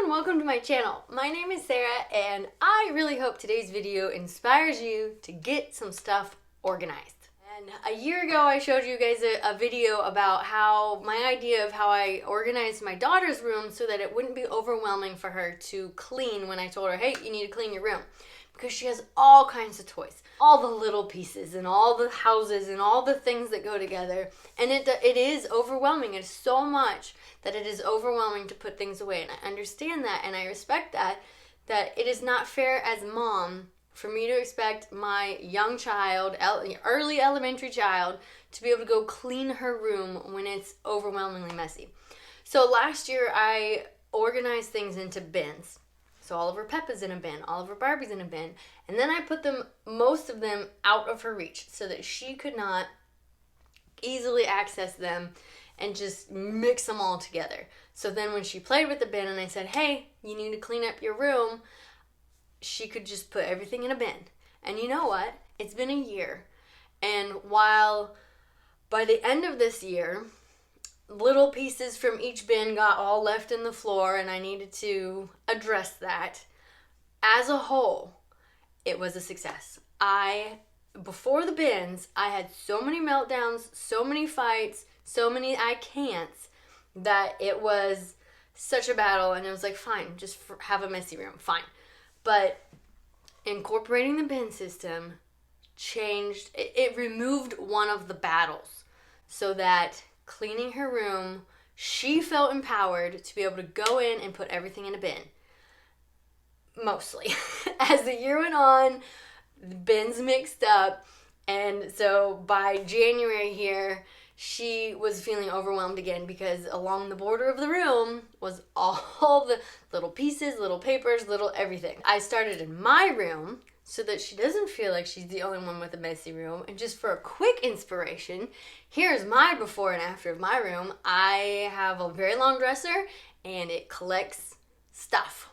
and welcome to my channel. My name is Sarah and I really hope today's video inspires you to get some stuff organized. And a year ago I showed you guys a video about how my idea of how I organized my daughter's room so that it wouldn't be overwhelming for her to clean when I told her, hey, you need to clean your room. Because she has all kinds of toys, all the little pieces and all the houses and all the things that go together. And it is overwhelming. It's so much that it is overwhelming to put things away. And I understand that and I respect that it is not fair as mom for me to expect my young child, early elementary child, to be able to go clean her room when it's overwhelmingly messy. So last year I organized things into bins. So all of her Peppa's in a bin, all of her Barbie's in a bin, and then I put most of them out of her reach so that she could not easily access them and just mix them all together. So then when she played with the bin and I said, hey, you need to clean up your room, she could just put everything in a bin. And you know what? It's been a year. And while by the end of this year, little pieces from each bin got all left in the floor and I needed to address that. As a whole, it was a success. Before the bins, I had so many meltdowns, so many fights, so many I can'ts that it was such a battle and it was like, fine, just have a messy room, fine. But incorporating the bin system changed, it removed one of the battles so that cleaning her room, she felt empowered to be able to go in and put everything in a bin. Mostly. As the year went on, the bins mixed up, and so by January here, she was feeling overwhelmed again because along the border of the room was all the little pieces, little papers, little everything. I started in my room so that she doesn't feel like she's the only one with a messy room. And just for a quick inspiration, here's my before and after of my room. I have a very long dresser and it collects stuff.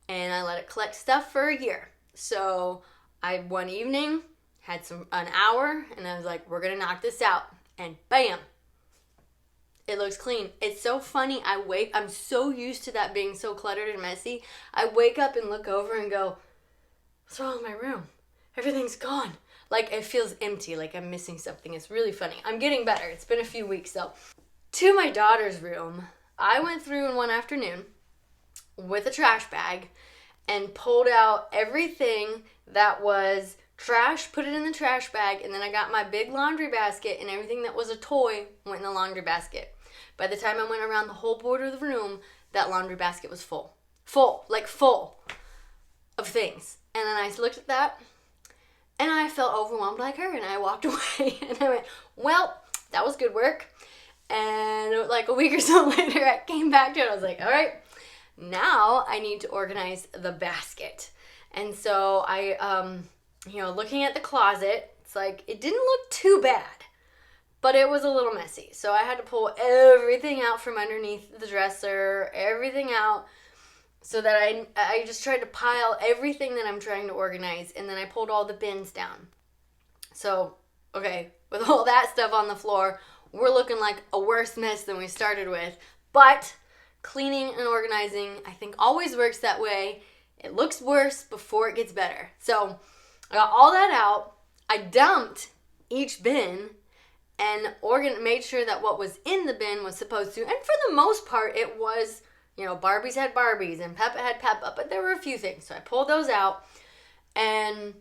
And I let it collect stuff for a year. So I, one evening, had an hour and I was like, we're gonna knock this out. And bam, it looks clean. It's so funny. I'm so used to that being so cluttered and messy. I wake up and look over and go, what's wrong with my room? Everything's gone. Like it feels empty, like I'm missing something. It's really funny. I'm getting better. It's been a few weeks though. To my daughter's room, I went through in one afternoon with a trash bag and pulled out everything that was trash, put it in the trash bag, and then I got my big laundry basket and everything that was a toy went in the laundry basket. By the time I went around the whole border of the room, that laundry basket was full. Full of things. And then I looked at that and I felt overwhelmed like her and I walked away and I went, well, that was good work. And like a week or so later, I came back to it. I was like, all right, now I need to organize the basket. And so I, looking at the closet, it's like, it didn't look too bad, but it was a little messy. So I had to pull everything out from underneath the dresser, everything out, so that I just tried to pile everything that I'm trying to organize, and then I pulled all the bins down. So, okay, with all that stuff on the floor, we're looking like a worse mess than we started with, but cleaning and organizing, I think, always works that way. It looks worse before it gets better. So I got all that out. I dumped each bin and made sure that what was in the bin was supposed to. And for the most part, it was, Barbies had Barbies and Peppa had Peppa. But there were a few things. So I pulled those out and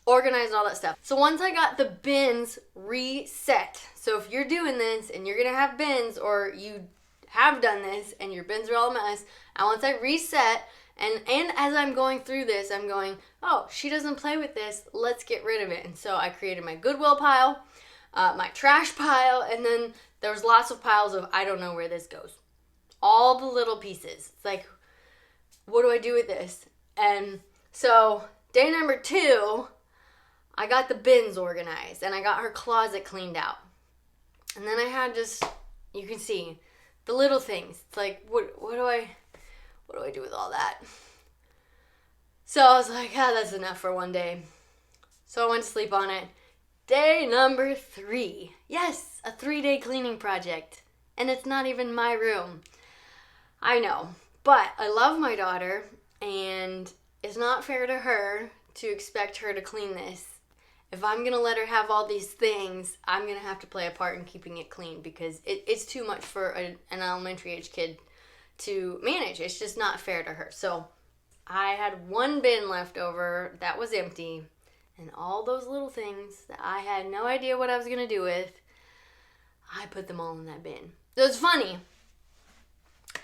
organized all that stuff. So once I got the bins reset. So if you're doing this and you're going to have bins, or you have done this and your bins are all a mess, and once I reset, and as I'm going through this, I'm going, oh, she doesn't play with this, let's get rid of it. And so I created my Goodwill pile, my trash pile, and then there was lots of piles of I don't know where this goes. All the little pieces. It's like, what do I do with this? And so day number 2, I got the bins organized and I got her closet cleaned out. And then I had you can see, the little things. It's like, what do I do with all that? So I was like, that's enough for one day. So I went to sleep on it. Day number 3. Yes, a 3-day cleaning project. And it's not even my room. I know. But I love my daughter, and it's not fair to her to expect her to clean this. If I'm going to let her have all these things, I'm going to have to play a part in keeping it clean, because it's too much for an elementary age kid to manage. It's just not fair to her. So I had one bin left over that was empty, and all those little things that I had no idea what I was going to do with, I put them all in that bin. It was funny.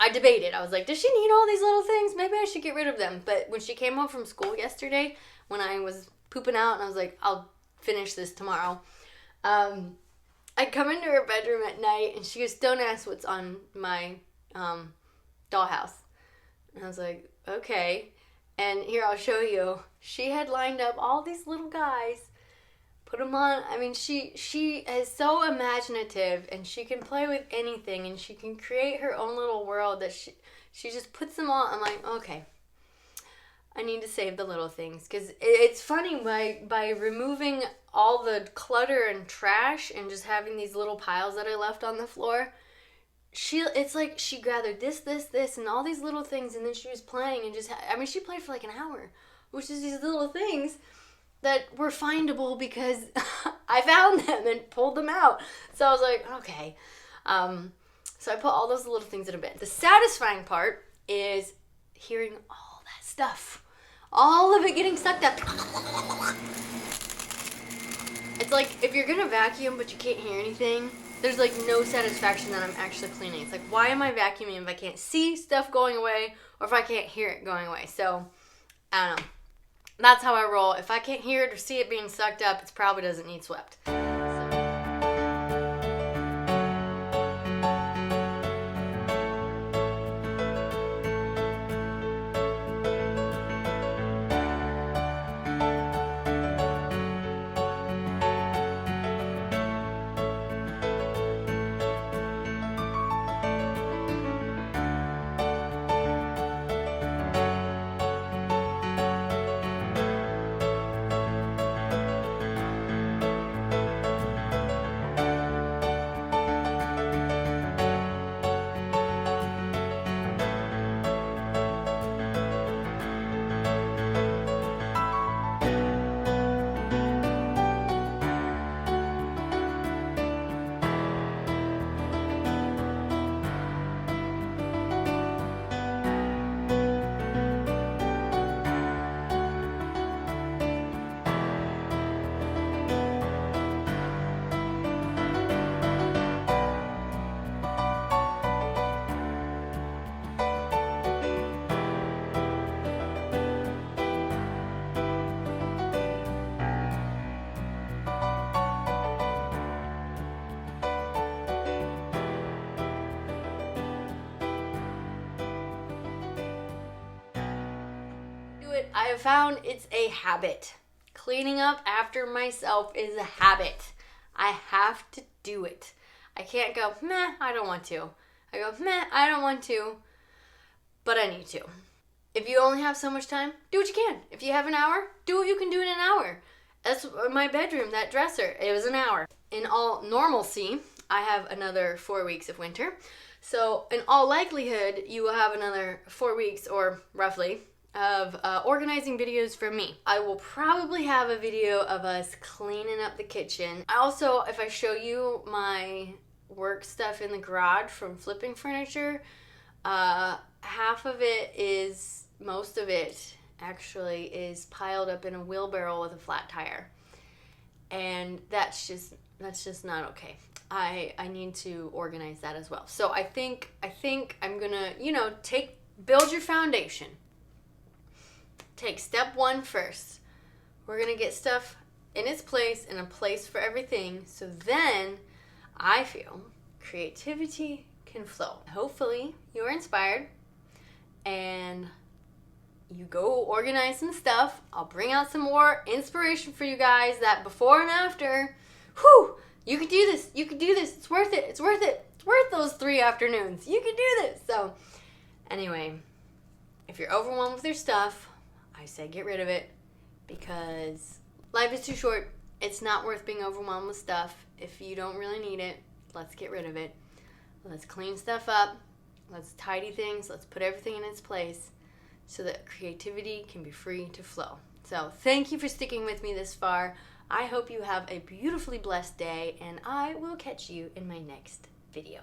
I debated. I was like, does she need all these little things? Maybe I should get rid of them. But when she came home from school yesterday, when I was pooping out and I was like, I'll finish this tomorrow, I come into her bedroom at night and she goes, don't ask what's on my dollhouse. And I was like, okay. And here, I'll show you. She had lined up all these little guys, put them on. I mean, she is so imaginative, and she can play with anything, and she can create her own little world that she just puts them all. I'm like, okay, I need to save the little things, because it's funny, by removing all the clutter and trash and just having these little piles that I left on the floor, it's like she gathered this, and all these little things, and then she was playing and she played for like an hour, which is these little things that were findable because I found them and pulled them out. So I was like, okay. So I put all those little things in a bin. The satisfying part is hearing all that stuff. All of it getting sucked up. It's like if you're going to vacuum but you can't hear anything, there's like no satisfaction that I'm actually cleaning. It's like, why am I vacuuming if I can't see stuff going away or if I can't hear it going away? So, I don't know. That's how I roll. If I can't hear it or see it being sucked up, it probably doesn't need swept. I have found it's a habit. Cleaning up after myself is a habit. I have to do it. I can't go, meh, I don't want to. I go, meh, I don't want to, but I need to. If you only have so much time, do what you can. If you have an hour, do what you can do in an hour. That's my bedroom, that dresser. It was an hour. In all normalcy, I have another 4 weeks of winter. So in all likelihood, you will have another 4 weeks, or roughly, of organizing videos from me. I will probably have a video of us cleaning up the kitchen. I also, if I show you my work stuff in the garage from flipping furniture, half of it is, most of it actually, is piled up in a wheelbarrow with a flat tire. And that's just not okay. I need to organize that as well. So I think I'm gonna, build your foundation. Take step one first. We're gonna get stuff in its place, and a place for everything, so then I feel creativity can flow. Hopefully you're inspired and you go organize some stuff. I'll bring out some more inspiration for you guys, that before and after. Whew, you can do this. You can do this. It's worth it. It's worth it. It's worth those 3 afternoons. You can do this. So anyway, if you're overwhelmed with your stuff, I say get rid of it, because life is too short. It's not worth being overwhelmed with stuff. If you don't really need it, let's get rid of it. Let's clean stuff up Let's tidy things. Let's put everything in its place so that creativity can be free to flow. So thank you for sticking with me this far. I hope you have a beautifully blessed day, and I will catch you in my next video.